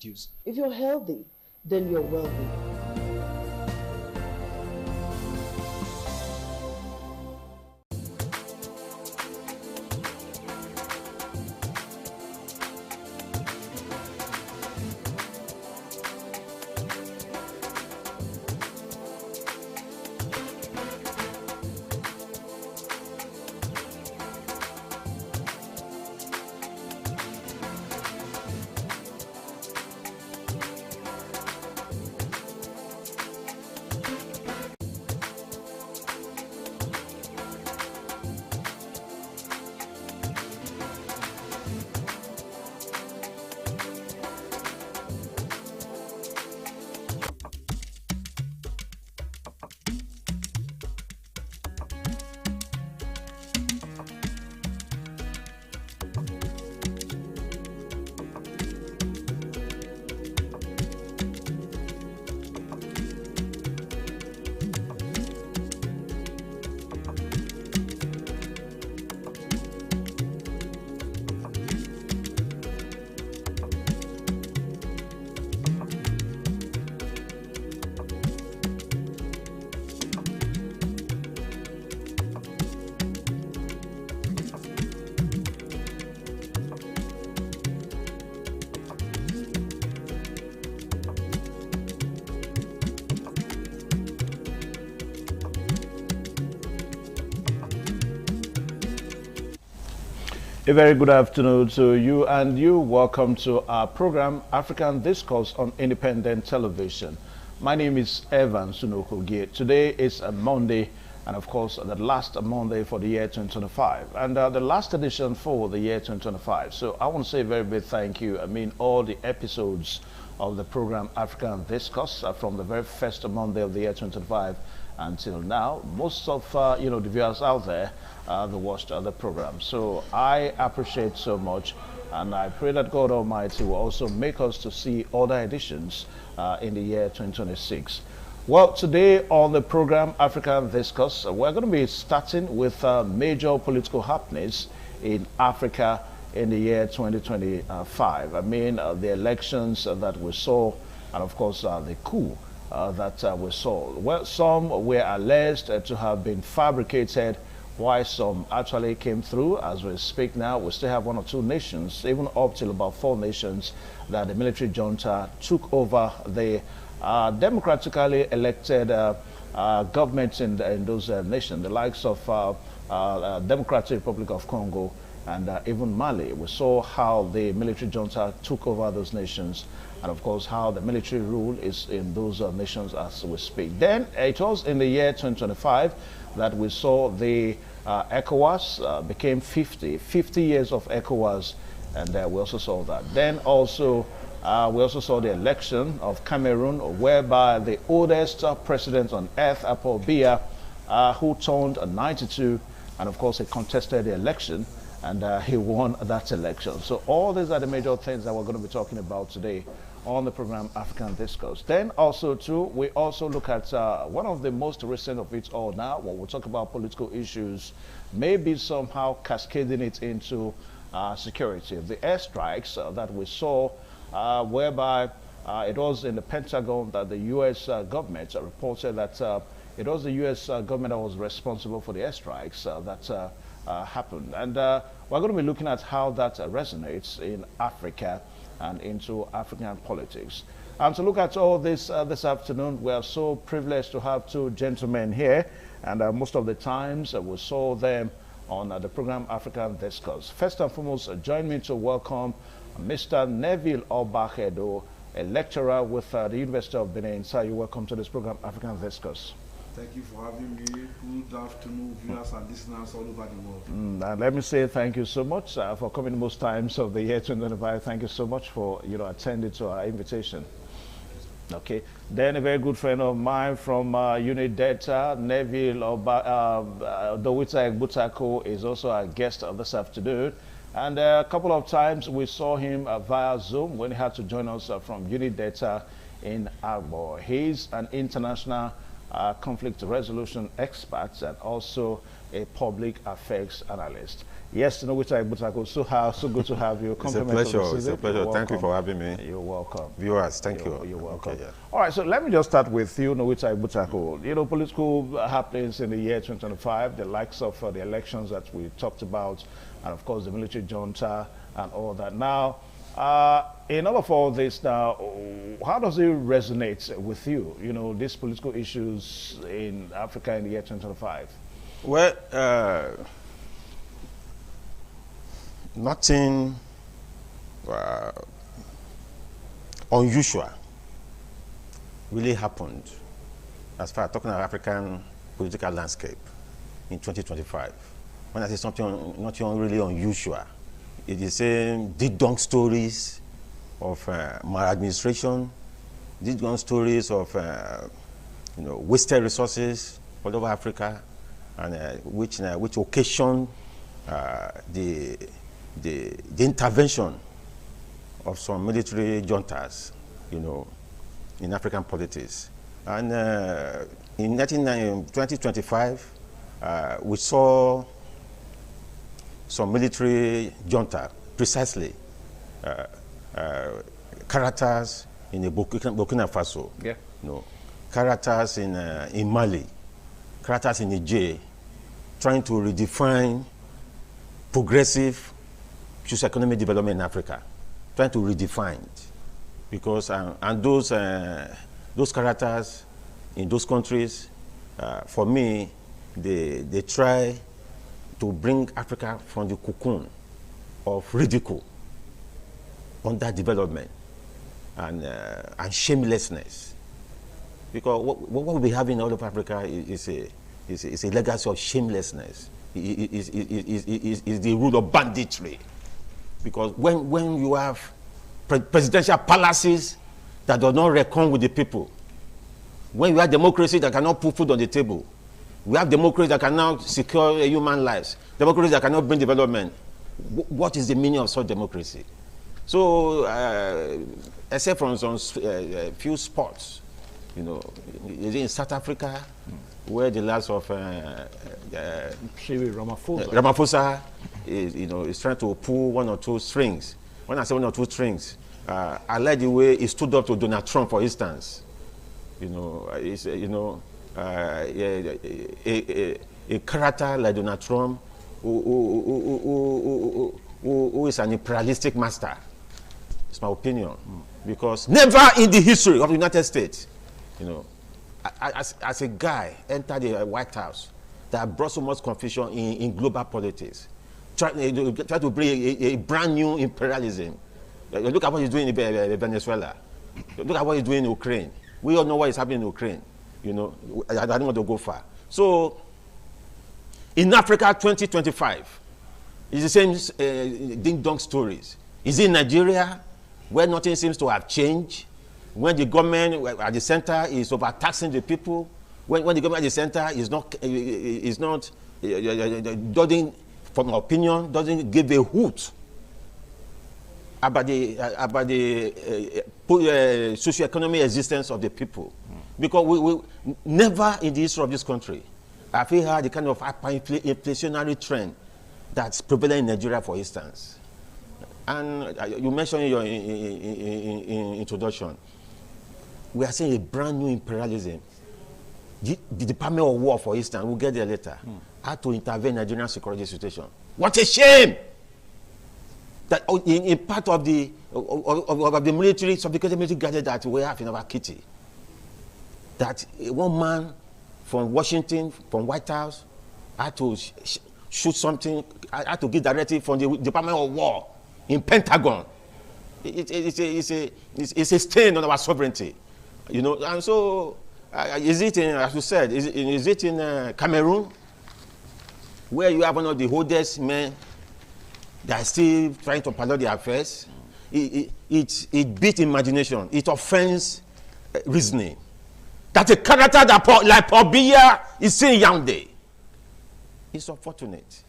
reduce. If you're healthy, then you're wealthy. A very good afternoon to you and you. Welcome to our program, African Discourse on Independent Television. My name is Evan Sunokogie. Today is a Monday, and of course, the last Monday for the year 2025, and the last edition for the year 2025. So I want to say a very big thank you. I mean, all the episodes of the program, African Discourse, from the very first Monday of the year 2025 until now. Most of the viewers out there they watched the program, so I appreciate so much, and I pray that God Almighty will also make us to see other editions in the year 2026. Well, today on the program African Discourse, we're going to be starting with major political happenings in Africa in the year 2025. I mean, the elections that we saw, and of course the coup that we saw. Well, some were alleged to have been fabricated, while some actually came through. As we speak now, we still have one or two nations, even up till about 4 nations, that the military junta took over the democratically elected governments in those nations, the likes of Democratic Republic of Congo and even Mali. We saw how the military junta took over those nations, and of course how the military rule is in those nations as we speak. Then it was in the year 2025 that we saw the ECOWAS became 50 years of ECOWAS, and we also saw that. Then also we also saw the election of Cameroon, whereby the oldest president on earth, Paul Biya, who turned 92, and of course he contested the election, and he won that election. So all these are the major things that we're going to be talking about today on the program African Discourse. Then also too, we also look at one of the most recent of it all now, when we talk about political issues, maybe somehow cascading it into security. The airstrikes that we saw, whereby it was in the Pentagon that the U.S. government reported that it was the U.S. government that was responsible for the airstrikes that happened. And we're going to be looking at how that resonates in Africa and into African politics. And to look at all this this afternoon, we are so privileged to have 2 gentlemen here, and most of the times we saw them on the program African Discourse. First and foremost, join me to welcome Mr. Neville Obahedo, a lecturer with the University of Benin. Sir, you're welcome to this program African Discourse. Thank you for having me. Good afternoon, viewers and listeners all over the world. And let me say thank you so much for coming most times of the year 2025. Thank you so much for attending to our invitation. Okay. Then a very good friend of mine from Unit Delta, Neville Dowita Butako, is also our guest this afternoon. And a couple of times we saw him via Zoom when he had to join us from Unit Delta in Agbo. He's an international conflict resolution expert and also a public affairs analyst. Yes, Noguchai Butako, so good to have you. It's a pleasure. It's a pleasure. Thank you for having me. You're welcome. Viewers, thank you. You're welcome. Okay, yeah. All right, so let me just start with you, Noguchai Butako. You know, political happenings in the year 2025, the likes of the elections that we talked about, and of course the military junta and all that. Now, in order for all this now, how does it resonate with you, you know, these political issues in Africa in the year 2025? Well, nothing unusual really happened as far as talking about African political landscape in 2025. When I say something nothing really unusual, it is saying ding-dong stories of maladministration, ding-dong stories of you know, wasted resources all over Africa, and which occasioned the intervention of some military juntas, you know, in African politics. And in 2025, we saw some military junta, precisely characters in the Burkina Faso, Yeah. you know, characters in Mali, characters in Niger, trying to redefine progressive socio-economic development in Africa, trying to redefine it, because and those characters in those countries, for me, they try to bring Africa from the cocoon of ridicule, underdevelopment, and shamelessness, because what we have in all of Africa is a legacy of shamelessness. Is the rule of banditry, because when you have presidential palaces that do not reckon with the people, when you have democracy that cannot put food on the table, we have democracy that cannot secure human lives, democracy that cannot bring development, what is the meaning of such democracy? So except from some few spots, you know, in South Africa, where the last of Ramaphosa is, you know, is trying to pull one or two strings. When I say one or two strings, I like the way he stood up to Donald Trump, for instance. You know, a character like Donald Trump, who is an imperialistic master. It's my opinion, because never in the history of the United States, you know, as a guy entered the White House that brought so much confusion in global politics, try to bring a brand new imperialism. Look at what he's doing in Venezuela. Look at what he's doing in Ukraine. We all know what is happening in Ukraine. You know, I don't want to go far. So, in Africa 2025, it's the same ding-dong stories. Is it in Nigeria, where nothing seems to have changed? When the government at the center is overtaxing the people, when the government at the center doesn't, from my opinion, doesn't give a hoot about the socio-economic existence of the people. Because we never in the history of this country have we had the kind of inflationary trend that's prevalent in Nigeria, for instance. And you mentioned in your introduction, we are seeing a brand new imperialism. The Department of War, for instance, we'll get there later, had to intervene in Nigerian security situation. What a shame! That in part of the military, sophisticated military gadget that we have in our kitty, that one man from Washington, from White House, had to shoot something, had to give directive from the Department of War in Pentagon. It's a stain on our sovereignty, you know. And so, is it in, as you said, is it in Cameroon, where you have one of the oldest men that are still trying to parallel their affairs? It beats imagination. It offends reasoning. That a character that like Paul Biya is saying Yaoundé. It's unfortunate.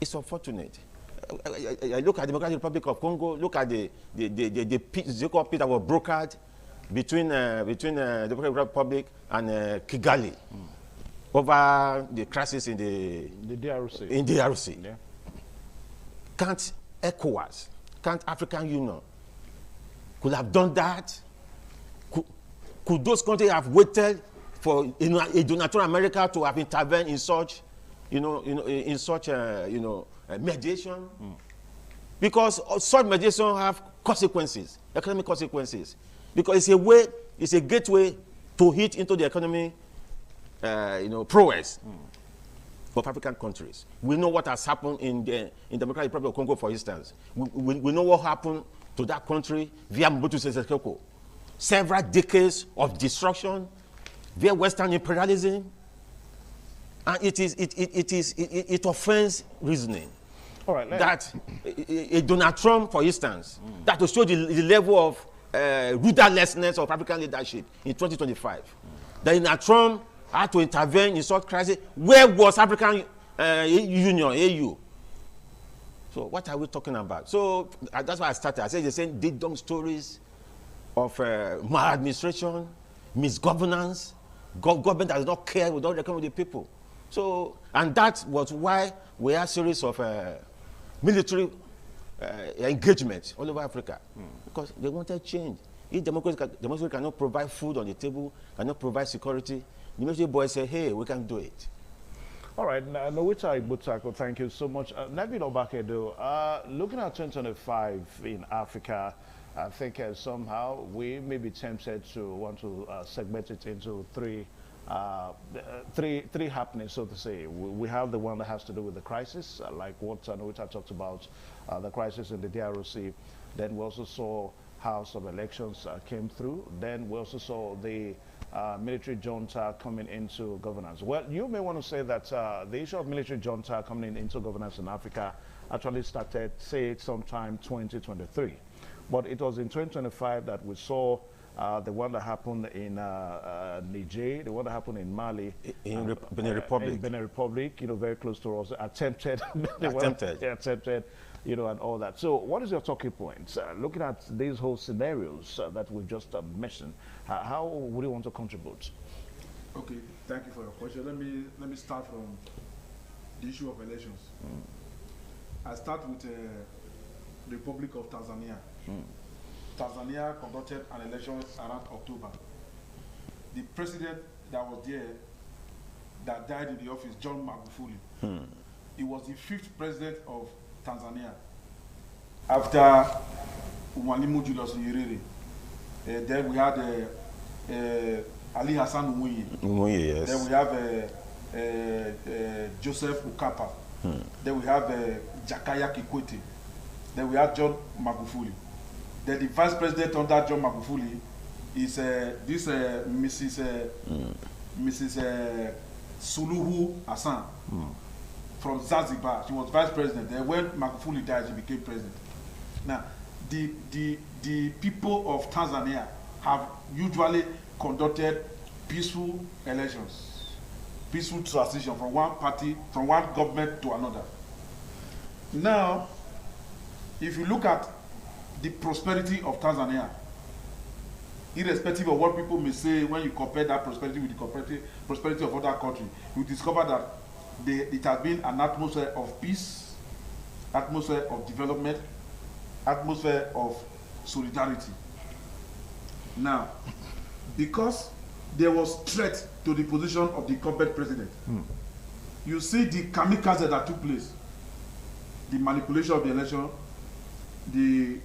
It's unfortunate. I look at the Democratic Republic of Congo. Look at the peace that was brokered between the Democratic Republic and Kigali over the crisis in the DRC. In DRC. Yeah. Can't ECOWAS, can't African Union could have done that? Could those countries have waited for a donator America to have intervened in such, mediation? Because such mediation have consequences, economic consequences. Because it's a gateway to hit into the economy, prowess of African countries. We know what has happened in Democratic Republic of Congo, for instance. We know what happened to that country via Mobutu Sese Seko. Several decades of destruction via Western imperialism, and it offends reasoning. All right, that a Donald Trump, for instance, that to show the level of rudderlessness of African leadership in 2025, that Donald Trump had to intervene in such crisis. Where was African Union, AU? So what are we talking about? So that's why I started. I said the same ding-dong stories of maladministration, misgovernance, government that does not care, we don't reckon with the people. So, and that was why we had a series of military engagement all over Africa, because they wanted change. If democracy cannot provide food on the table, cannot provide security, the military boys say, hey, we can do it. All right, Nowita Igbutako, thank you so much. Nabil Obakedo, looking at 2025 in Africa, I think somehow we may be tempted to want to segment it into three happenings, so to say. We have the one that has to do with the crisis, like what Nowita talked about, the crisis in the DRC. Then we also saw how some elections came through. Then we also saw the military junta coming into governance. Well, you may want to say that the issue of military junta coming into governance in Africa actually started, say, sometime 2023. But it was in 2025 that we saw the one that happened in Niger, the one that happened in Mali, in Benin Republic. In Benin Republic, very close to us, attempted, attempted, and all that. So, what is your talking point? Looking at these whole scenarios that we've just mentioned, how would you want to contribute? Okay, thank you for your question. Let me start from the issue of elections. I start with the Republic of Tanzania. Tanzania conducted an election around October. The president that was there, that died in the office, John Magufuli, he was the 5th president of Tanzania after Mwalimu Julius Nyerere. Then we had Ali Hassan Mwinyi. Yes. Then we have Joseph Ukapa. Then we have Jakaya Kikwete. Then we have John Magufuli. Then the vice president under John Magufuli is Mrs. Suluhu Hassan from Zanzibar. She was vice president. Then when Magufuli died, she became president. Now, the people of Tanzania have usually conducted peaceful elections, peaceful transition from one party, from one government to another. Now, if you look at the prosperity of Tanzania, irrespective of what people may say, when you compare that prosperity with the prosperity of other countries, you discover that it has been an atmosphere of peace, atmosphere of development, atmosphere of solidarity. Now, because there was threat to the position of the incumbent president, you see the kamikaze that took place, the manipulation of the election, the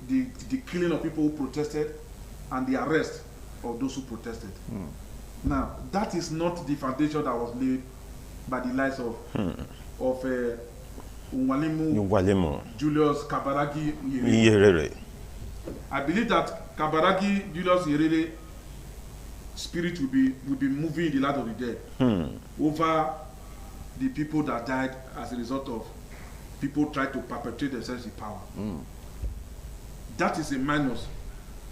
killing of people who protested, and the arrest of those who protested. Now, that is not the foundation that was laid by the likes of Mwalimu Julius Kabaragi Nyerere. I believe that Kabaragi Julius Nyerere spirit will be moving in the land of the dead over the people that died as a result of people trying to perpetuate themselves in power. That is a minus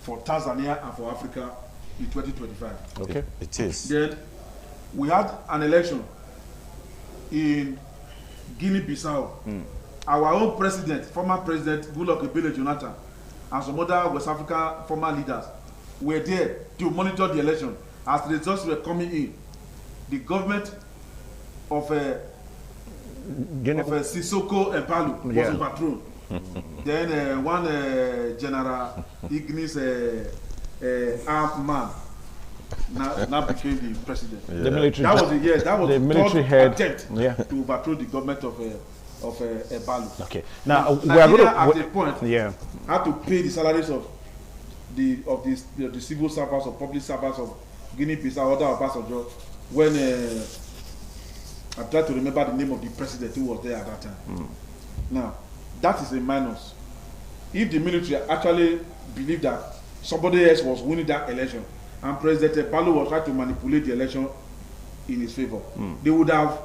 for Tanzania and for Africa in 2025. Okay, it is. Then we had an election in Guinea-Bissau. Our own president, former president Goodluck Ebele Jonathan, and some other West African former leaders were there to monitor the election. As the results were coming in, the government of Sissoko Embalo was overthrown. Then one General Ignis armed man now became the president. Yeah. The military. That was the military head attempt to overthrow the government of Balu. Okay. Now we are going to at a point had to pay the salaries of the civil servants or public servants of Guinea-Bissau, other Obasanjo, when I try to remember the name of the president who was there at that time. Now, that is a minus. If the military actually believed that somebody else was winning that election and President Balu was trying to manipulate the election in his favor, they would have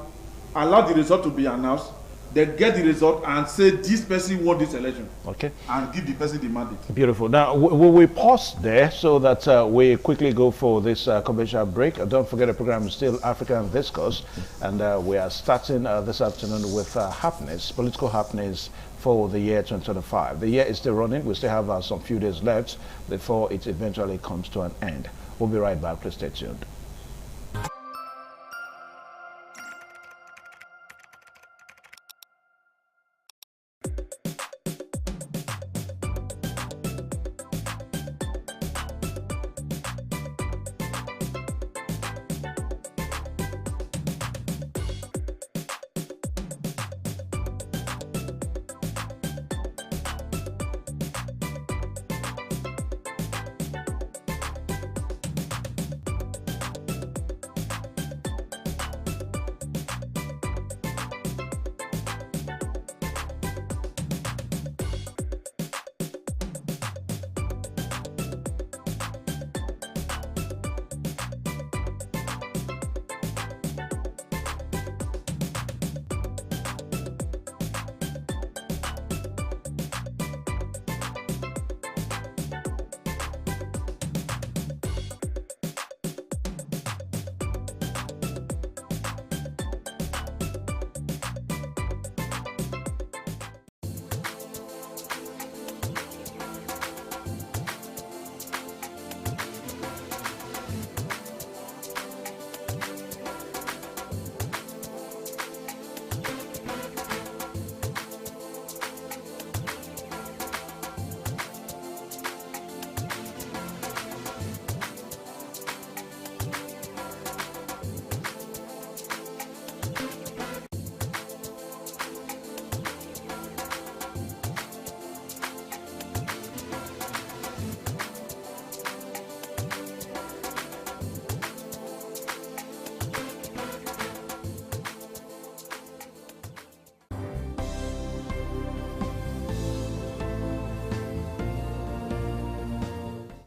allowed the result to be announced, then get the result and say this person won this election. Okay. And give the person the mandate. Beautiful. Now, will we pause there so that we quickly go for this commercial break? Don't forget the program is still African Discourse, and we are starting this afternoon with happenings, political happenings for the year 2025. The year is still running. We still have some few days left before it eventually comes to an end. We'll be right back. Please stay tuned.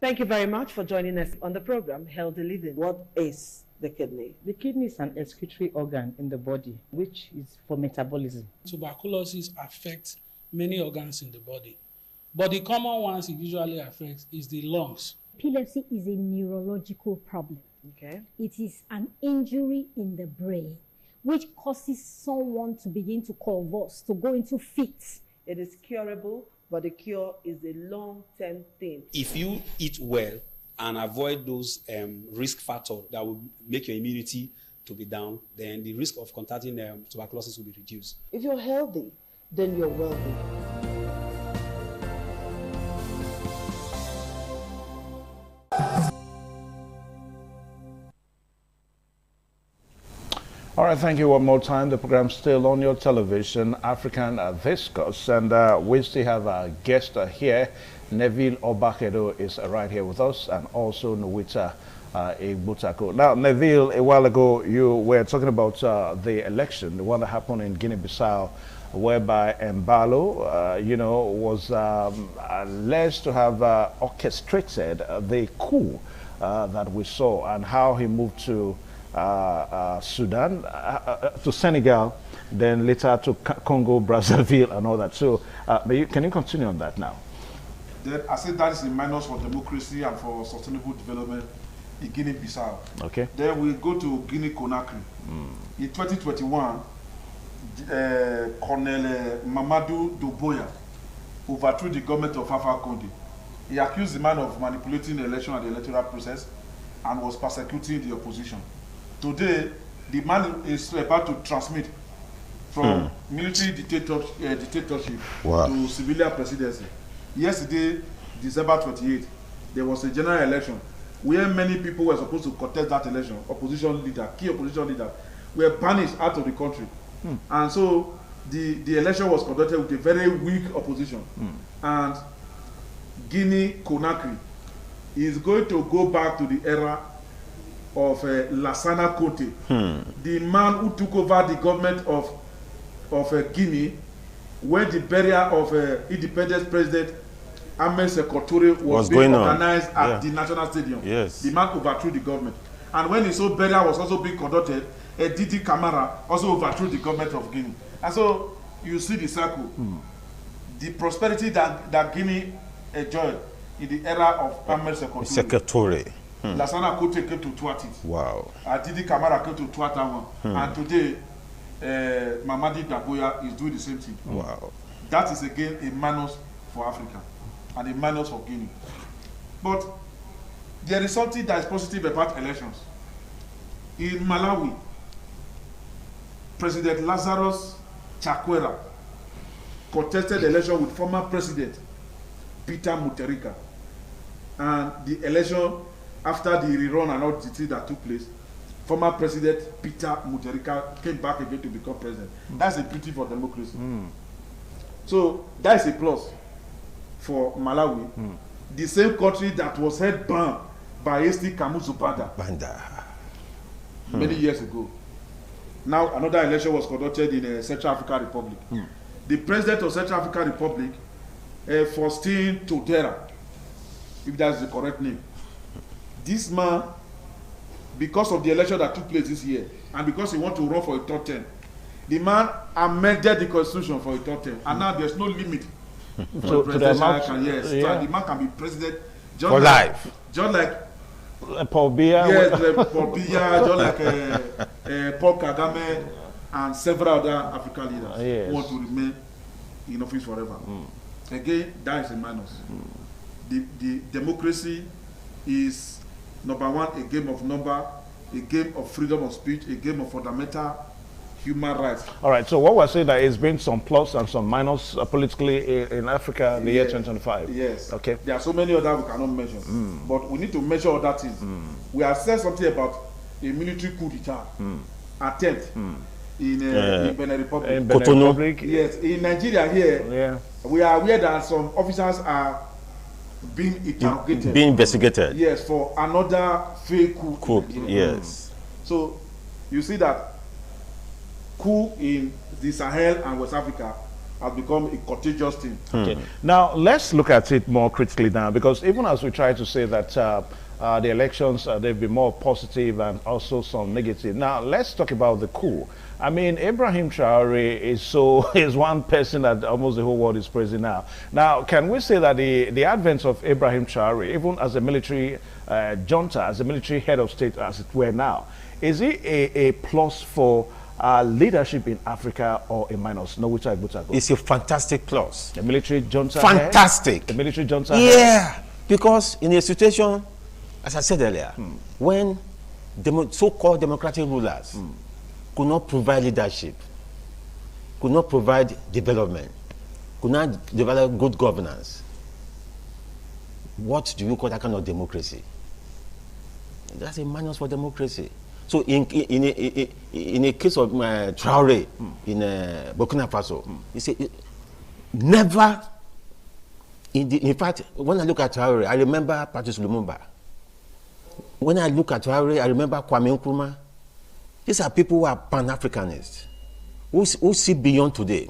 Thank you very much for joining us on the program, Healthy Living. What is the kidney? The kidney is an excretory organ in the body, which is for metabolism. Tuberculosis affects many organs in the body, but the common ones it usually affects is the lungs. Epilepsy is a neurological problem. Okay. It is an injury in the brain, which causes someone to begin to convulse, to go into fits. It is curable, but the cure is a long-term thing. If you eat well and avoid those risk factors that will make your immunity to be down, then the risk of contracting tuberculosis will be reduced. If you're healthy, then you're wealthy. All right, thank you one more time. The program's still on your television, African Discourse, and we still have a guest here. Neville Obakedo is right here with us, and also Nwita Igbutako. Now, Neville, a while ago, you were talking about the election, the one that happened in Guinea-Bissau, whereby Mbalo, was alleged to have orchestrated the coup that we saw, and how he moved to Sudan, to Senegal, then later to Congo, Brazzaville, and all that. So, can you continue on that now? Then I said that is a minus for democracy and for sustainable development in Guinea-Bissau. Okay. Then we go to Guinea-Conakry. In 2021, Colonel Mamadou Doumbouya overthrew the government of Alpha Condé. He accused the man of manipulating the election and the electoral process and was persecuting the opposition. Today, the man is about to transmit from military dictatorship Wow. to civilian presidency. Yesterday, December 28th, there was a general election where many people were supposed to contest that election. Key opposition leaders were banished out of the country. And so the election was conducted with a very weak opposition. And Guinea Conakry is going to go back to the era of Lassana Conte, the man who took over the government of Guinea when the burial of independence president Ahmed Sékou Touré was being organized at the National Stadium. Yes. The man overthrew the government. And when his own burial was also being conducted, Didi Camara also overthrew the government of Guinea. And so you see the circle. The prosperity that Guinea enjoyed in the era of Ahmed Sékou Touré. Lassana Conte came to thwart it. Wow. Didi Camara came to thwart that one. And today, Mamadi Daboya is doing the same thing. Wow. That is again a minus for Africa and a minus for Guinea. But there is something that is positive about elections. In Malawi, President Lazarus Chakwera contested the election with former President Peter Mutharika. And the election, after the rerun and all the things that took place, former President Peter Mutharika came back again to become president. That's a pity for democracy. So that is a plus for Malawi. The same country that was held bound by Esti Kamuzu Banda many years ago. Now another election was conducted in Central African Republic. The president of Central African Republic, Faustin Todera, if that's the correct name. This man, because of the election that took place this year, and because he want to run for a third term, the man amended the constitution for a third term, and now there's no limit So for the presidential. So the man can be president just For like, life. just like Paul Biya. yes, Paul Biya, just like Paul Kagame and several other African leaders who want to remain in office forever. Again, that is a minus. The democracy is number one, a game of number, a game of freedom of speech, a game of fundamental human rights. All right, so what we're saying that it's been some plus and some minus politically in Africa in the year 2025. Yes. Okay. There are so many other we cannot mention, but we need to measure other things. We have said something about a military coup d'etat attempt in Benin Republic. In Benin Republic. Yes, in Nigeria here, we are aware that some officers are being interrogated. Being investigated. Yes, for another fake coup. Yes. So you see that coup in the Sahel and West Africa has become a contagious thing. Okay. Now let's look at it more critically now, because even as we try to say that the elections they've been more positive and also some negative. Now let's talk about the coup. I mean, Ibrahim Traore is one person that almost the whole world is praising now. Now, can we say that the advent of Ibrahim Traore, even as a military junta, as a military head of state, as it were now, is it a plus for leadership in Africa or a minus? No, which I go. It's a fantastic plus. The military junta. Fantastic. The military junta. Yeah, because in a situation, as I said earlier, when so-called democratic rulers could not provide leadership, could not provide development, could not develop good governance, what do you call that kind of democracy? That's a minus for democracy. So in a case of Traore in Burkina Faso, you see, never, in fact, when I look at Traore, I remember Patrice Lumumba. When I look at Traore, I remember Kwame Nkrumah. These are people who are Pan-Africanists, who see beyond today.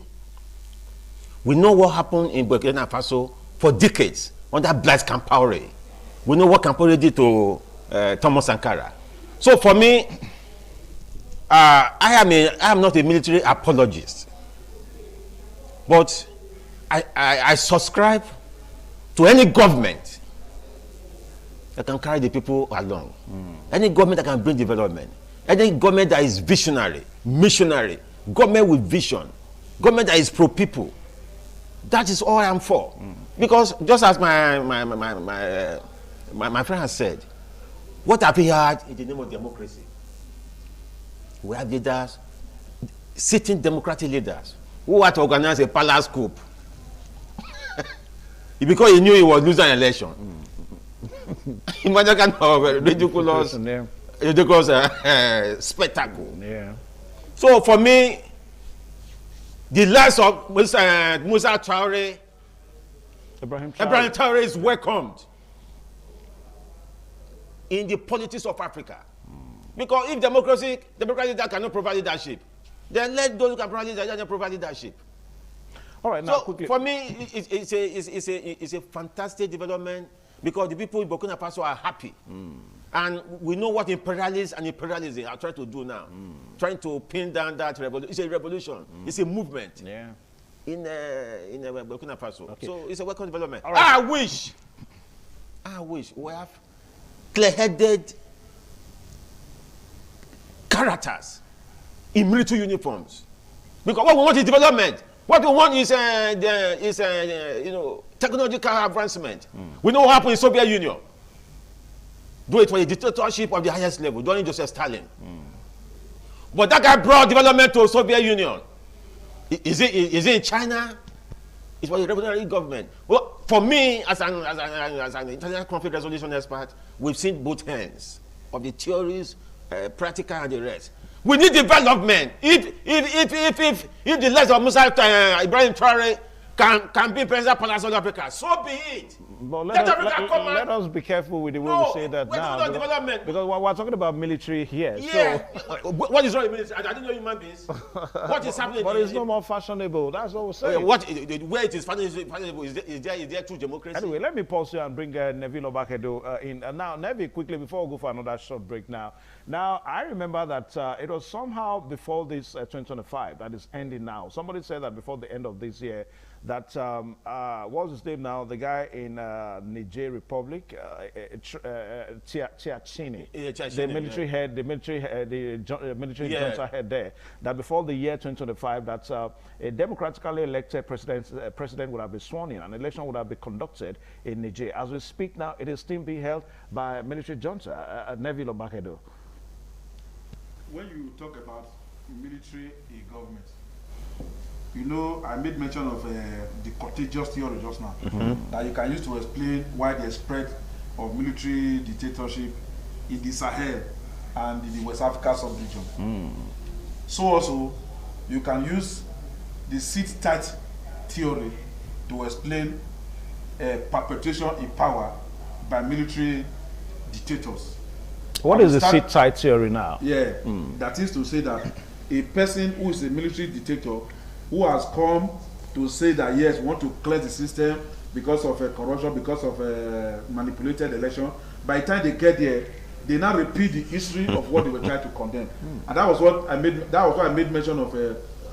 We know what happened in Burkina Faso for decades under Blaise Compaoré. We know what Compaoré did to Thomas Sankara. So for me, I am not a military apologist, but I subscribe to any government that can carry the people along, any government that can bring development, any government that is visionary, missionary, government with vision, government that is pro-people. That is all I am for. Because just as my friend has said, what have we had in the name of democracy? We have leaders sitting democratic leaders who had to organize a palace coup because he knew he was losing an election. Imagine kind of ridiculous spectacle. Yeah. So for me, the likes of Musa Traore, Ibrahim Traore is welcomed in the politics of Africa. Because if democracy that cannot provide leadership, then let those who can provide leadership. All right, now So quickly. for me, it's a fantastic development because the people in Burkina Faso are happy. And we know what imperialists and imperialism are trying to do now. Trying to pin down that revolution. It's a revolution. It's a movement. Yeah. In Burkina Faso. Okay. So it's a welcome development. All right. I wish we have clear-headed characters in military uniforms. Because what we want is development. What we want is technological advancement. We know what happened in the Soviet Union. Though it was a dictatorship of the highest level during Joseph Stalin. But that guy brought development to the Soviet Union. Is it in China? It was a revolutionary government. Well, for me, as an international conflict resolution expert, we've seen both ends of the theories, practical and the rest. We need development. If the likes of Musa Ibrahim Traore can be president of South Africa, so be it. But let us be careful with the way we say that now. Because we're talking about military here. Yeah. So what is wrong with military? I didn't know human beings. What is happening? But it's no more fashionable. That's what we're saying. Where it is fashionable is there true democracy? Anyway, let me pause here and bring Neville Obakedo in. Now, Neville, quickly, before we go for another short break now. Now, I remember that it was somehow before this 2025 that is ending now. Somebody said that before the end of this year, that what's his name now? The guy in Niger Republic, Tiachini, the military head, the military junta head there. That before the year 2025, that a democratically elected president would have been sworn in. An election would have been conducted in Niger. As we speak now, it is still being held by military junta. Neville Obakedo. When you talk about military government, you know, I made mention of the contagious theory just now that you can use to explain why the spread of military dictatorship in the Sahel and in the West Africa sub-region. So also, you can use the sit-tight theory to explain perpetuation in power by military dictators. What is the sit-tight theory now? Yeah, that is to say that a person who is a military dictator who has come to say that yes, we want to clear the system because of corruption, because of manipulated election. By the time they get there, they now repeat the history of what they were trying to condemn. And that was what I made. That was why I made mention of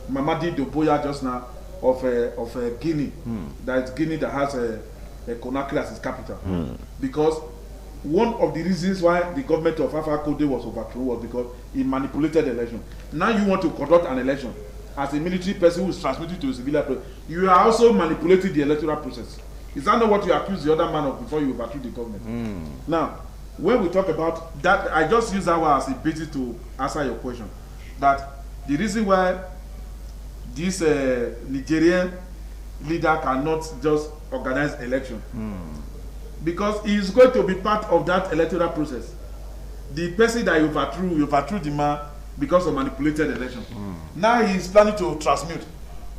Mamadi Doumbouya just now of Guinea. That is Guinea that has Conakry as its capital. Because one of the reasons why the government of Alpha Condé was overthrown was because he manipulated election. Now you want to conduct an election as a military person who is transmitted to a civilian process, you are also manipulating the electoral process. Is that not what you accuse the other man of before you overthrew the government? Now, when we talk about that, I just use that one as a basis to answer your question. That the reason why this Nigerian leader cannot just organize election, because he is going to be part of that electoral process. The person that you overthrew the man because of manipulated election. Now he is planning to transmute.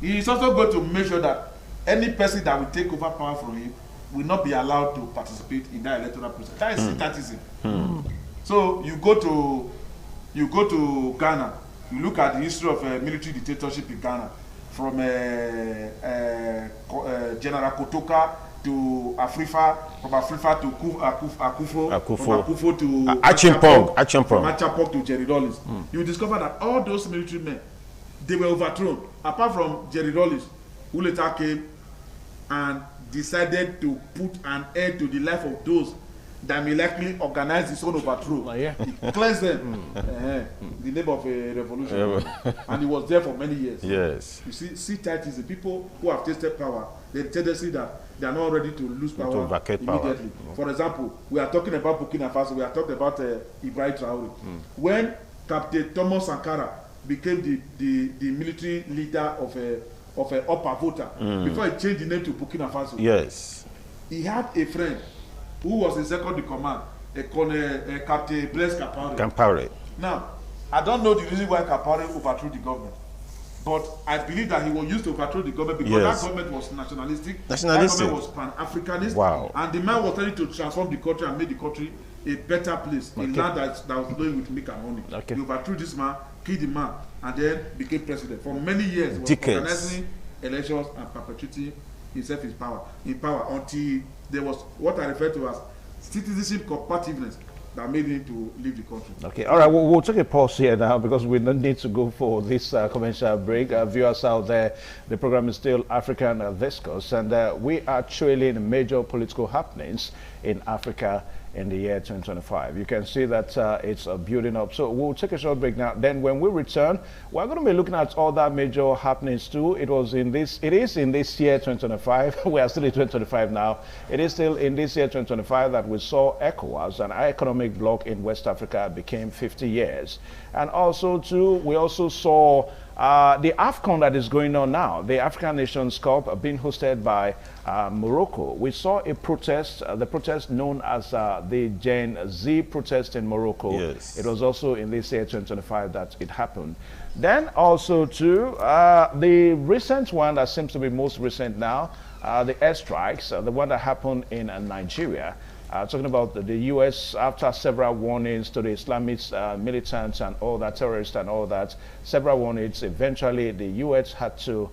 He is also going to make sure that any person that will take over power from him will not be allowed to participate in that electoral process. That is statism. So you go to Ghana, you look at the history of military dictatorship in Ghana, from General Kotoka to Afrifa, from Afrifa to Akufo, from Akufo to Achimpong to Jerry Rawlings. You discover that all those military men, they were overthrown, apart from Jerry Rawlings, who later came and decided to put an end to the life of those that may likely organize his own overthrow. He cleansed them in the name of a revolution. And he was there for many years. Yes. You see, tight is the people who have tasted power, the tendency that they are not ready to lose power immediately. For example, we are talking about Burkina Faso, we are talking about Ibrahim Traore. When Captain Thomas Sankara became the military leader of Upper Volta before he changed the name to Burkina Faso. Yes. He had a friend who was in second in command, Captain Blaise Compaoré. Now, I don't know the reason why Compaoré overthrew the government, but I believe that he was used to overthrow the government because that government was nationalistic. That government was pan-Africanist. Wow. And the man was trying to transform the country and make the country a better place, a land that was flowing with milk and honey. Okay. He overthrew this man, killed the man, and then became president. For many years, he was organizing elections and perpetuating himself in power until there was what I refer to as citizenship competitiveness that made him to leave the country. Okay, all right, we'll take a pause here now because we don't need to go for this commercial break. Viewers out there, the program is still African Discourse, and we are trailing major political happenings in Africa in the year 2025. You can see that it's building up. So we'll take a short break now. Then when we return, we're going to be looking at other major happenings too. It is in this year 2025. We are still in 2025 now. It is still in this year 2025 that we saw ECOWAS, an economic bloc in West Africa, became 50 years. And also too, we also saw the AFCON that is going on now, the African Nations Cup, being hosted by Morocco. We saw a protest, the protest known as the Gen Z protest in Morocco. Yes. It was also in this year 2025 that it happened. Then also too, the recent one that seems to be most recent now, the airstrikes, the one that happened in Nigeria. Talking about the U.S. after several warnings to the Islamist militants and all that, terrorists and all that, several warnings, eventually the U.S. had to,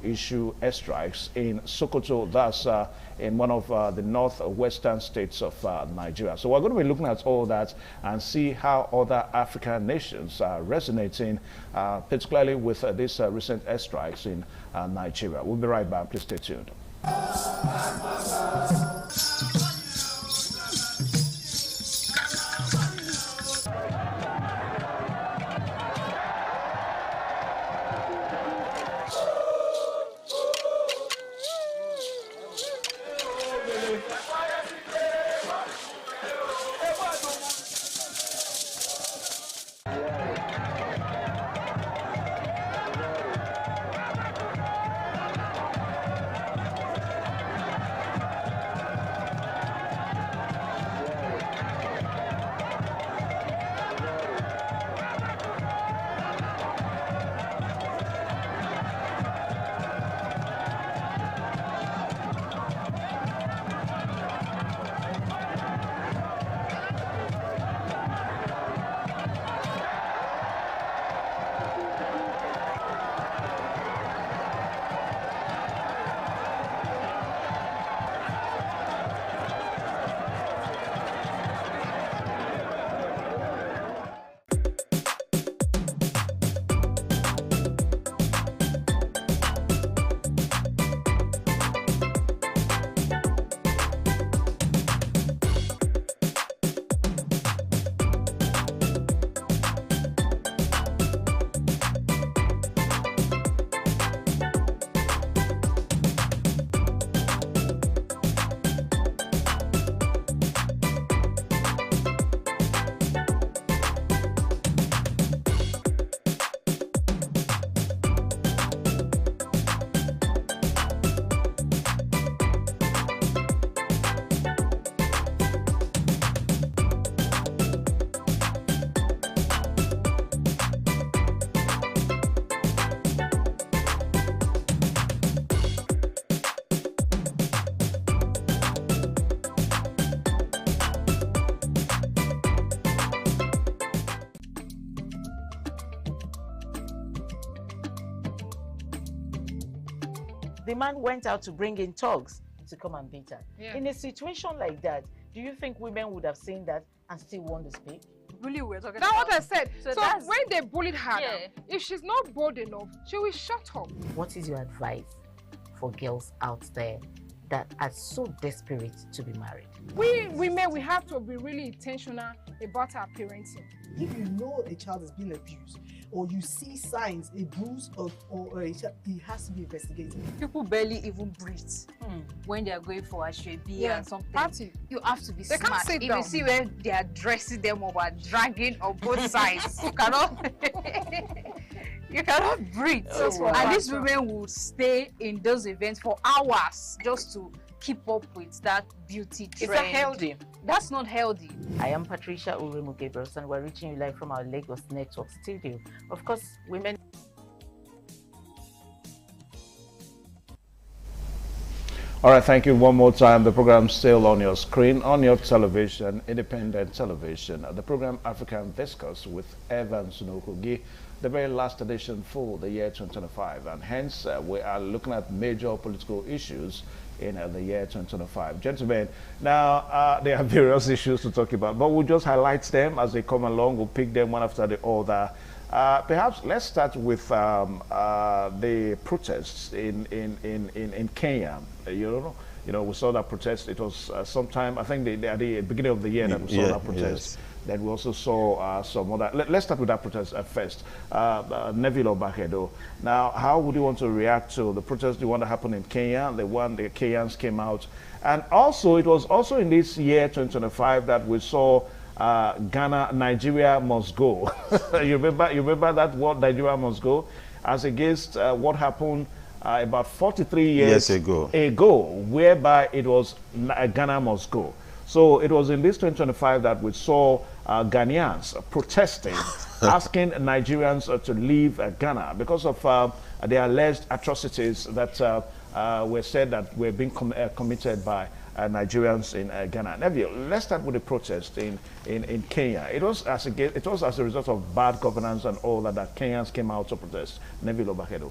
issue airstrikes in Sokoto, thus in one of the northwestern states of Nigeria. So we're going to be looking at all that and see how other African nations are resonating, particularly with these recent airstrikes in Nigeria. We'll be right back. Please stay tuned. The man went out to bring in thugs to come and beat her. Yeah. In a situation like that, do you think women would have seen that and still want to speak? Really, we're talking That's what I said. So when they bullied her, Yeah. if she's not bold enough, she will shut up. What is your advice for girls out there that are so desperate to be married? We women, we have to be really intentional about our parenting. If you know a child is being abused, or you see signs, a bruise or it has to be investigated. People barely even breathe when they are going for a shrebi and something. Party. You have to be They smart. can't sit If down. you see where they are dressing them up or dragging on both sides, you cannot you cannot breathe. And these women will stay in those events for hours just to keep up with that beauty trend. Is that healthy? That's not healthy. I am Patricia Uremu Gabriels, and we're reaching you live from our Lagos Network studio. Of course, women. All right, thank you one more time. The program still on your screen, on your television, independent television. The program African Discourse with Evan Sunokogi, the very last edition for the year 2025. And hence, we are looking at major political issues in the year 2025. Gentlemen, now there are various issues to talk about, but we'll just highlight them as they come along. We'll pick them one after the other. Perhaps let's start with the protests in Kenya. You know, we saw that protest. It was sometime, I think, at the beginning of the year that we saw that protest. Yes. Then we also saw some other. Let's start with that protest at first. Neville Obakedo. Now, how would you want to react to the protest, the one that happened in Kenya, the one the Kenyans came out, and also it was also in this year 2025 that we saw Ghana, Nigeria must go. you remember that word, Nigeria must go, as against what happened about 43 years ago, whereby it was Ghana must go. So it was in this 2025 that we saw Ghanaians protesting, asking Nigerians to leave Ghana because of the alleged atrocities that were said that were being committed by Nigerians in Ghana. Neville, let's start with the protest in Kenya. It was as a result of bad governance and all that Kenyans came out to protest. Neville Obakedo.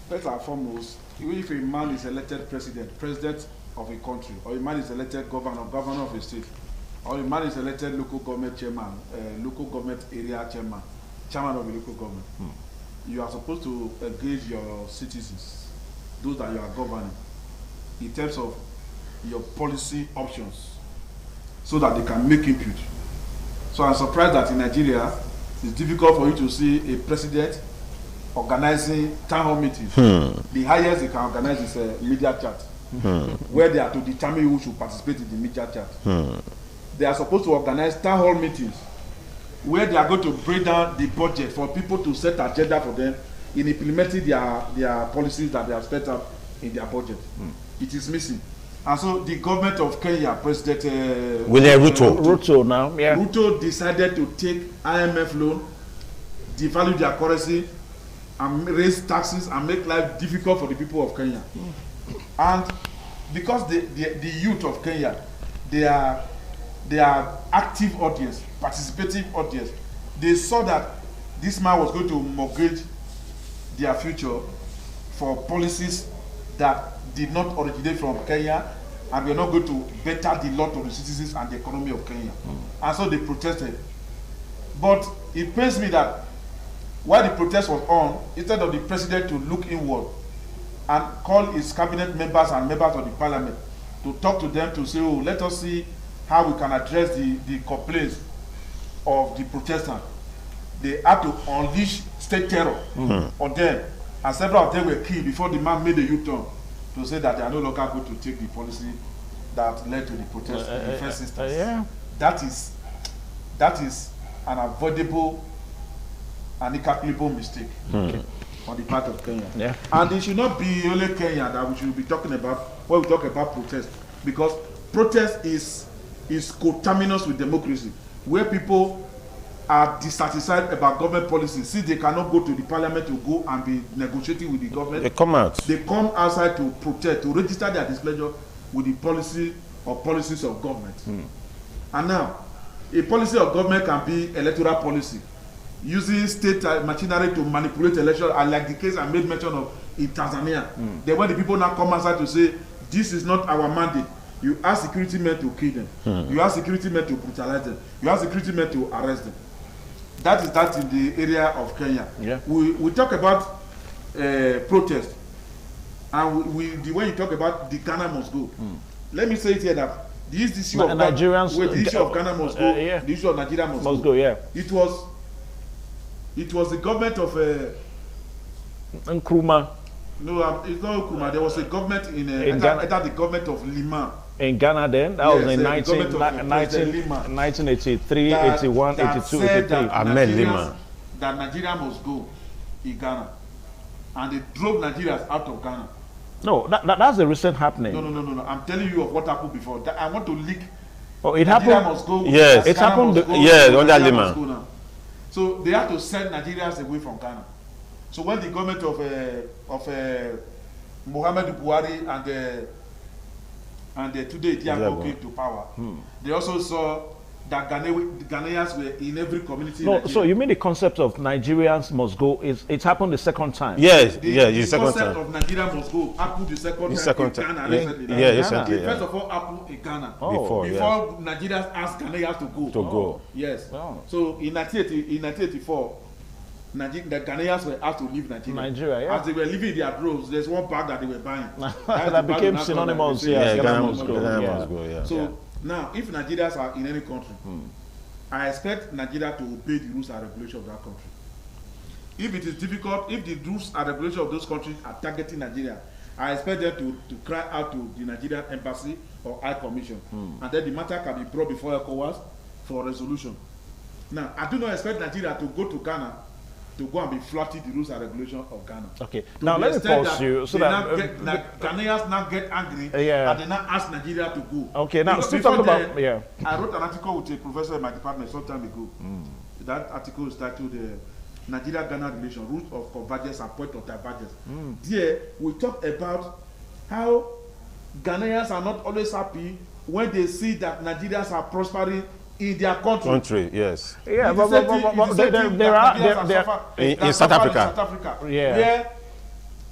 First and foremost, even if a man is elected president of a country, or a man is elected governor of a state, or a man is elected local government chairman, local government area chairman of a local government, you are supposed to engage your citizens, those that you are governing, in terms of your policy options, so that they can make input. So I'm surprised that in Nigeria, it's difficult for you to see a president organizing town hall meetings. The highest they can organize is a media chat, where they are to determine who should participate in the media chat. They are supposed to organize town hall meetings, where they are going to break down the budget for people to set agenda for them in implementing their policies that they have set up in their budget. It is missing. And so the government of Kenya, President Ruto decided to take IMF loan, devalue their currency, and raise taxes and make life difficult for the people of Kenya. And because the youth of Kenya, they are active audience, participative audience, they saw that this man was going to mortgage their future for policies that did not originate from Kenya, and we're not going to better the lot of the citizens and the economy of Kenya. And so they protested. But it pains me that while the protest was on, instead of the president to look inward and call his cabinet members and members of the parliament to talk to them to say, oh, let us see how we can address the complaints of the protestants, they had to unleash state terror on them. And several of them were killed before the man made a U-turn to say that they are no longer going to take the policy that led to the protest in the first instance. That is an avoidable and incalculable mistake on the part of Kenya. And it should not be only Kenya that we should be talking about when we talk about protest, because protest is coterminous with democracy, where people are dissatisfied about government policies. See, they cannot go to the parliament to go and be negotiating with the government. They come out. They come outside to protest, to register their displeasure with the policy or policies of government. And now, a policy of government can be electoral policy, using state machinery to manipulate elections, and like the case I made mention of in Tanzania. Then when the people now come outside to say, this is not our mandate, you ask security men to kill them. You ask security men to brutalize them. You ask security men to arrest them. That is that in the area of Kenya. We talk about protest, and the way you talk about the Ghana must go. Let me say it here that the issue of Ghana must go, the issue of Nigeria must go. It was It was the government of Nkrumah. No, it's not Nkrumah. There was a government in Ghana. the government of Lima. In Ghana then? That was in 1983, 81, 82, 83. Ahmed Lima. That Nigeria must go in Ghana. And they drove Nigerians out of Ghana. No, that's a recent happening. No. I'm telling you of what happened before. I want to leak. Oh, it Nigeria happened? Must go. Yes. It happened, under Lima. So they had to send Nigerians away from Ghana. So when the government of Muhammadu Buhari and today Diago came to power, they also saw that Ghanaians were in every community. No, so you mean the concept of Nigerians must go it happened the second time? Yes, the second time. The concept of Nigeria must go happened the second time in Ghana recently. Recently. First of all, happened in Ghana. Before Nigerians asked Ghanaians to go. Yes. Oh. So in 1984, the Ghanaians were asked to leave Nigeria. As they were leaving their droves, there's one bag that they were buying. that became synonymous. Ghana must go. So now, if Nigerians are in any country, I expect Nigeria to obey the rules and regulations of that country. If it is difficult, if the rules and regulations of those countries are targeting Nigeria, I expect them to cry out to the Nigerian embassy or High Commission, and then the matter can be brought before ECOWAS for resolution. Now, I do not expect Nigeria to go to Ghana to go and be flouting the rules and regulations of Ghana. Okay. Now let me pause you so that Ghanaians now get angry and they now ask Nigeria to go. Okay. Now still talking about I wrote an article with a professor in my department some time ago. That article is titled Nigeria-Ghana Relation: Roots of Convergence and Point of Divergence. There we talk about how Ghanaians are not always happy when they see that Nigerians are prospering in their country. Yes. Yeah, but there are in South Africa. Yeah. Where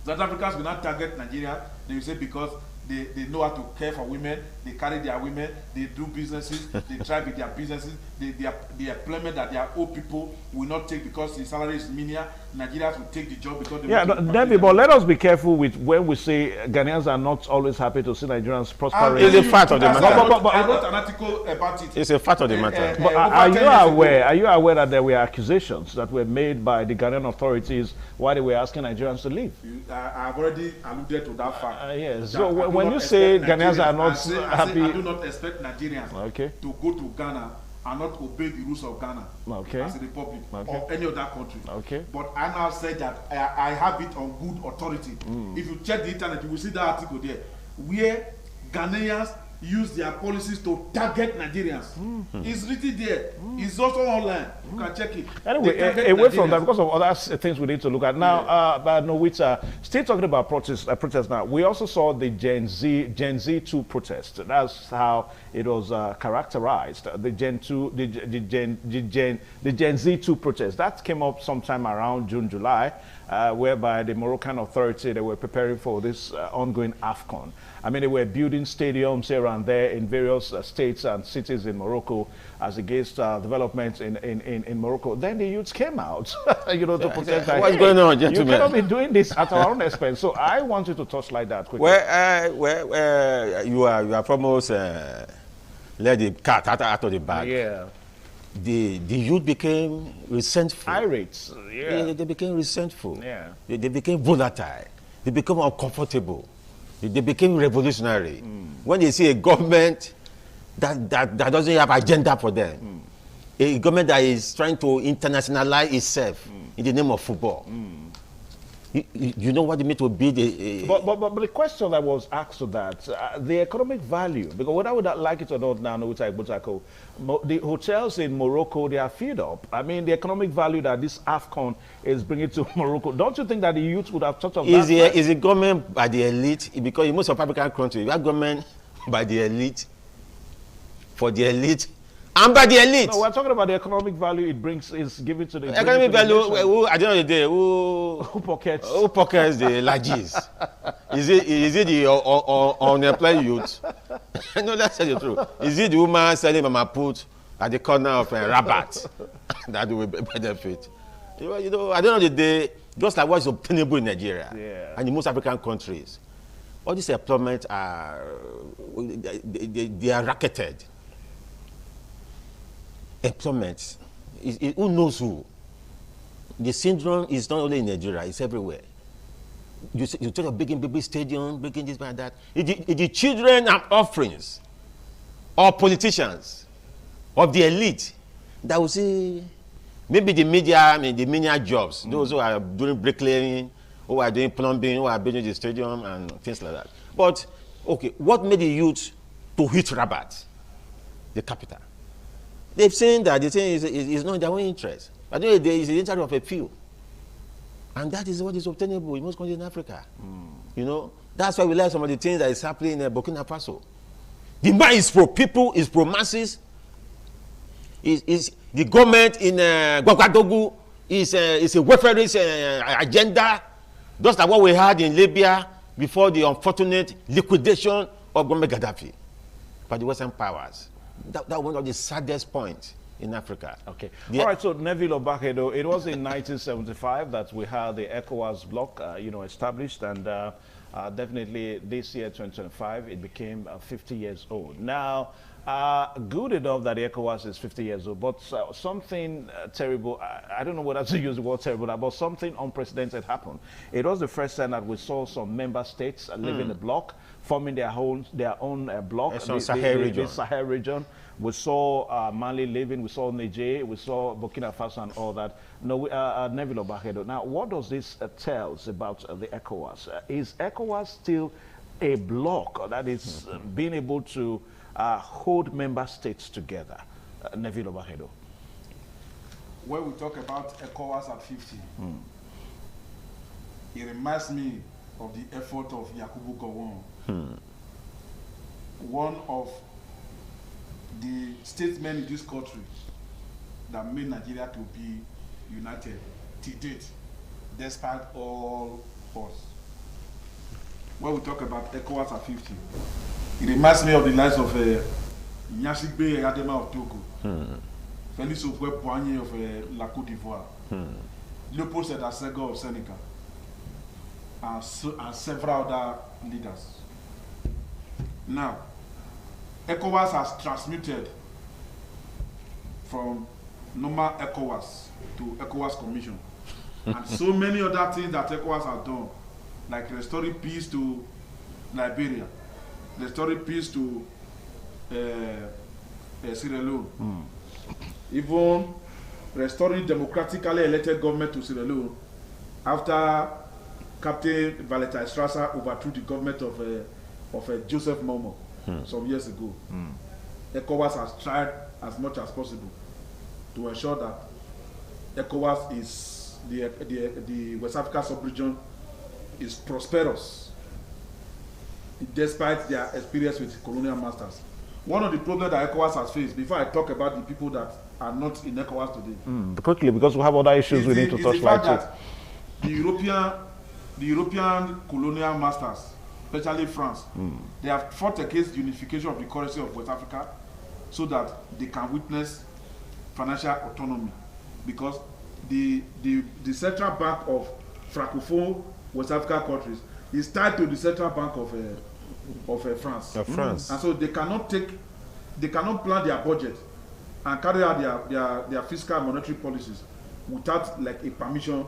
South Africans will not target Nigeria. They will say because they know how to care for women, they carry their women, they do businesses, they thrive with their businesses, the employment that their old people will not take because the salary is minimal. Nigerians will take the job because they David, but let us be careful with when we say Ghanaians are not always happy to see Nigerians prospering. It's a fact of the matter. I wrote an article about it. It's a fact of the matter. But are you aware that there were accusations that were made by the Ghanaian authorities while they were asking Nigerians to leave? I've already alluded to that fact. Yes. So when you say Ghanaians are not happy, I do not expect Nigerians to go to Ghana and not obey the rules of Ghana as a republic or any other country. But I now say that I have it on good authority. If you check the internet, you will see that article there where Ghanaians use their policies to target Nigerians. It's written there. It's also online. You can check it. Anyway, away from that, because of other things we need to look at now. But Nowita, still talking about protests now. We also saw the Gen Z 2 protest. That's how it was characterized. The Gen Z 2 protest that came up sometime around June, July, whereby the Moroccan authority, they were preparing for this ongoing AFCON. I mean, they were building stadiums here and there in various states and cities in Morocco as against developments in Morocco. Then the youths came out, to protest. What's going on, gentlemen? You cannot be doing this at our own expense. So I want you to touch like that quickly. You are almost let the cat out of the bag. Yeah. The youth became resentful. Irate. Yeah. They became resentful. Yeah. They became volatile. They became uncomfortable. They became revolutionary. When they see a government that doesn't have agenda for them, a government that is trying to internationalize itself in the name of football. You know what it means to be the... But the question that was asked to that, the economic value, because whether I would like it or not now, the hotels in Morocco, they are filled up. I mean, the economic value that this AFCON is bringing to Morocco, don't you think that the youth would have thought of that? Is the government by the elite? Because in most of African countries, you have government by the elite, for the elite, and by the elite. No, we're talking about the economic value it brings, is given to the... Economic value, at the end of the day, who pockets the larges? Is it the unemployed youth? No, let's tell you the truth. Is it the woman selling mama put at the corner of Rabat that will benefit? At the end of the day, just like what's obtainable in Nigeria and in most African countries, all these employment are they are racketed. Employment, who knows who? the syndrome is not only in Nigeria, it's everywhere. You talk of big stadium, big this and that. It's the children and offerings or politicians of the elite that will say, maybe the media jobs, those who are doing bricklaying, who are doing plumbing, who are building the stadium and things like that. But, okay, what made the youth to hit Rabat, the capital? They've seen that the thing is not in their own interest. But there is the interest of a few. And that is what is obtainable in most countries in Africa. You know, that's why we like some of the things that is happening in Burkina Faso. The man is pro people, is pro masses. Is the government in Ouagadougou is a welfarist agenda, just like what we had in Libya before the unfortunate liquidation of Muammar Gaddafi by the Western powers. That was one of the saddest points in Africa. Okay. All right, so Neville Obahedo, it was in 1975 that we had the ECOWAS bloc, established, and definitely this year, 2025, it became 50 years old. Now, good enough that the ECOWAS is 50 years old, but something terrible, I don't know whether to use the word terrible, but something unprecedented happened. It was the first time that we saw some member states leaving the bloc, forming their own bloc, the Sahel region. We saw Mali leaving, we saw Niger, we saw Burkina Faso and all that. No, Neville Obahedo. Now, what does this tell us about the ECOWAS? Is ECOWAS still a bloc that is being able to hold member states together? Neville Obahedo. When we talk about ECOWAS at 50, it reminds me of the effort of Yakubu Gowon, one of the statesmen in this country that made Nigeria to be united to date, despite all odds. When we talk about ECOWAS at 50, it reminds me of the lives of Nyasigbe Adema of Togo, Félix Houphouët-Boigny of La Côte d'Ivoire, Léopold Sédar Senghor of Senegal, and several other leaders. Now, ECOWAS has transmuted from normal ECOWAS to ECOWAS Commission. And so many other things that ECOWAS has done, like restoring peace to Liberia, restoring peace to Sierra Leone, even restoring democratically elected government to Sierra Leone after Captain Valentine Strasser overthrew the government of Joseph Momo some years ago. ECOWAS has tried as much as possible to ensure that ECOWAS is the West Africa sub-region is prosperous despite their experience with colonial masters. One of the problems that ECOWAS has faced, before I talk about the people that are not in ECOWAS today, quickly, because we have other issues we need to touch light on. The European colonial masters, especially France, they have fought against the unification of the currency of West Africa so that they can witness financial autonomy, because the central bank of Francophone West Africa countries is tied to the central bank of France. And so they cannot plan their budget and carry out their fiscal and monetary policies without like a permission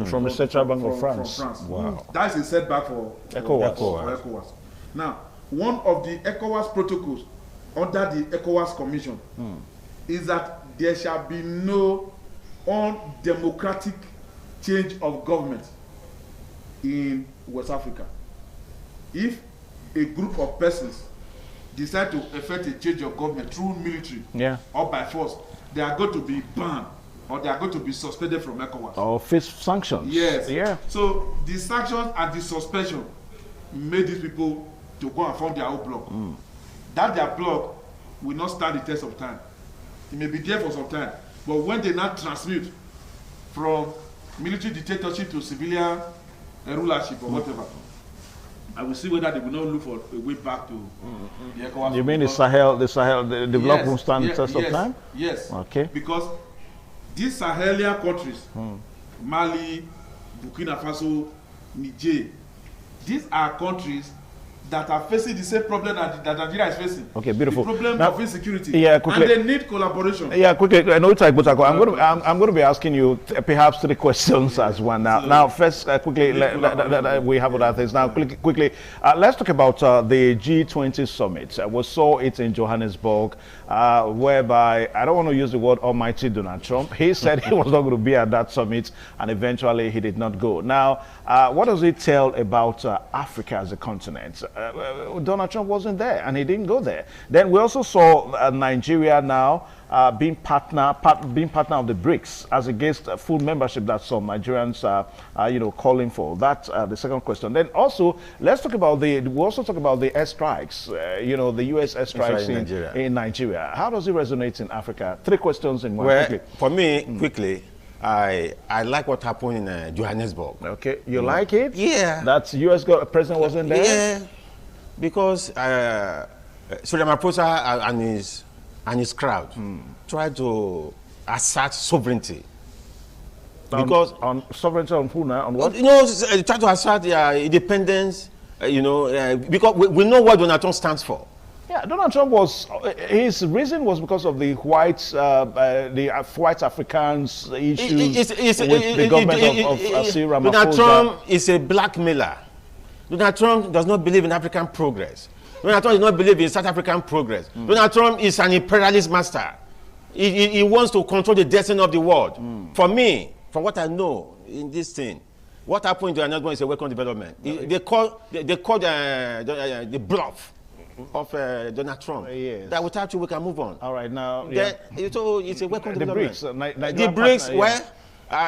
from the Central Bank of France. From France. Wow. That is a setback for ECOWAS. Now, one of the ECOWAS protocols under the ECOWAS Commission is that there shall be no undemocratic change of government in West Africa. If a group of persons decide to effect a change of government through military or by force, they are going to be banned or they are going to be suspended from ECOWAS. Or face sanctions. Yes. Yeah. So the sanctions and the suspension made these people to go and form their own bloc. That their bloc will not stand the test of time. It may be there for some time, but when they now transmute from military dictatorship to civilian rulership or whatever, I will see whether they will not look for a way back to the ECOWAS. You mean the bloc will stand the test of time? Yes. Okay. Because these Sahelian countries, Mali, Burkina Faso, Niger, these are countries that are facing the same problem that Nigeria is facing. Okay, beautiful. The problem now, of insecurity. Yeah, quickly. And they need collaboration. Yeah, quickly. No, I'm going to be asking you perhaps 3 questions as one. Now, first, quickly, we have other things. Now, quickly, let's talk about the G20 summit. We saw it in Johannesburg, whereby I don't want to use the word almighty Donald Trump. He said he was not going to be at that summit, and eventually he did not go. Now, what does it tell about Africa as a continent? Donald Trump wasn't there, and he didn't go there. Then we also saw Nigeria now being partner of the BRICS, as against full membership that some Nigerians are, calling for. That's the second question. Then also, let's talk about we also talk about the airstrikes. The U.S. airstrikes in Nigeria. How does it resonate in Africa? 3 questions in one. Well, quickly. For me, quickly, I like what happened in Johannesburg. Okay, you like it? Yeah. That U.S. president wasn't there? Yeah, because Ramaphosa and his crowd tried to assert sovereignty. Because on sovereignty on who now? On what? Try to assert their independence. Because we know what Donald Trump stands for. Yeah, Donald Trump his reason was because of the white Africans issues with the government of Cyril Ramaphosa. Donald Trump is a blackmailer. Donald Trump does not believe in African progress. Donald Trump does not believe in South African progress. Donald Trump is an imperialist master. He wants to control the destiny of the world. For me, from what I know in this thing, what happened to another one is a welcome development. They call the bluff of Donald Trump. Yes. That without you we can move on. All right, now so it's a welcome development. The BRICS,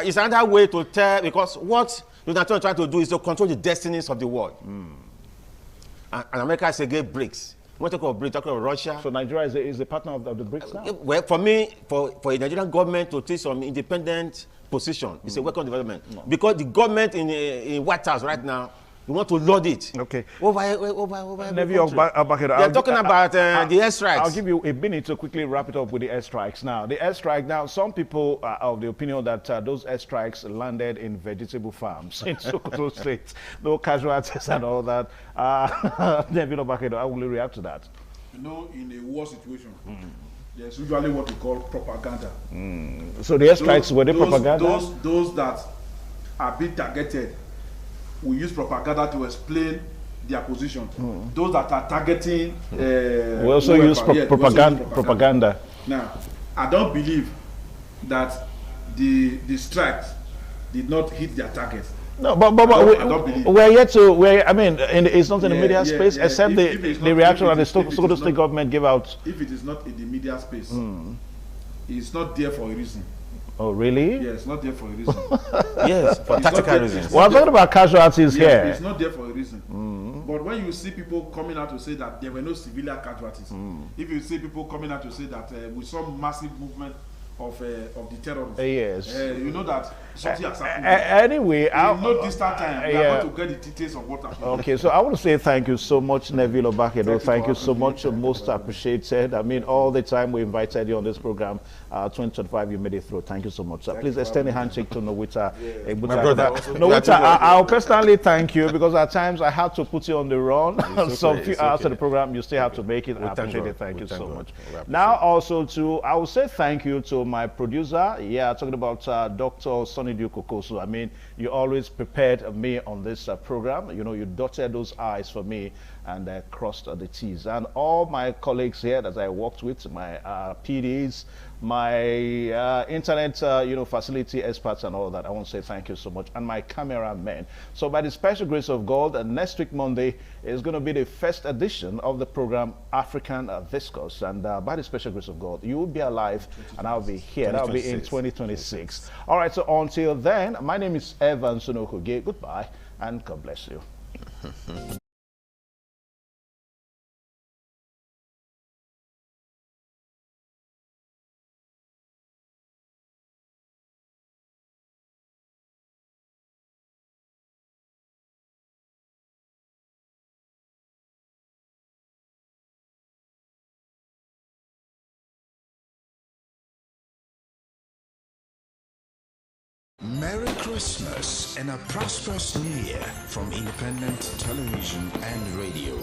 it's another way to tell, because what Donald Trump is trying to do is to control the destinies of the world. And America is against BRICS. When we talk about BRICS, talk about Russia. So Nigeria is a partner of the BRICS now? Well, for me, for a Nigerian government to take some independent position, it's a welcome development. Because the government in White House right now, we want to load it. Okay. Over They're talking about the airstrikes. I'll give you a minute to quickly wrap it up with the airstrikes. Now, the airstrike. Now, some people are of the opinion that those airstrikes landed in vegetable farms in Sokoto State. No casualties and all that. How will you react to that? In a war situation, there's usually what we call propaganda. So the airstrikes were the propaganda? Those that are being targeted, we use propaganda to explain their position. Those that are targeting... we also use propaganda. Now, I don't believe that the strikes did not hit their target. No, but we're yet to... it's not in the media space, except the reaction that the Sokoto State government gave out. If it is not in the media space, it's not there for a reason. Oh, really? Yes, not there for a reason. Yes, for tactical reasons. Well, I'm talking about casualties here. It's not there for a reason. But when you see people coming out to say that there were no civilian casualties, if you see people coming out to say that we saw massive movement of the terrorists, yes, you know that something has happened. Anyway, not this time. We are going to get the details of what happened. Okay, so I want to say thank you so much, Neville Obakedo. Thank you so much, most appreciated. All the time we invited you on this program, 2025, you made it through. Thank you so much, sir. Please extend a handshake to Nowita. Nowita, I'll personally thank you, because at times I had to put you on the run. Some few hours of the program, you still have to make it. I appreciate it. Thank you so much. Now, also I will say thank you to my producer. Talking about Dr. Sonny Kokosu. You always prepared me on this program. You dotted those I's for me and crossed the T's. And all my colleagues here that I worked with, my PDs, my internet facility experts and all that, I want to say thank you so much. And my cameramen. So by the special grace of God, next week Monday is going to be the first edition of the program African Discourse. And by the special grace of God, you will be alive and I'll be here. That'll be in 2026. All right, so until then, my name is Evan Sunokoge. Goodbye and God bless you. Merry Christmas and a prosperous New Year from Independent Television and Radio.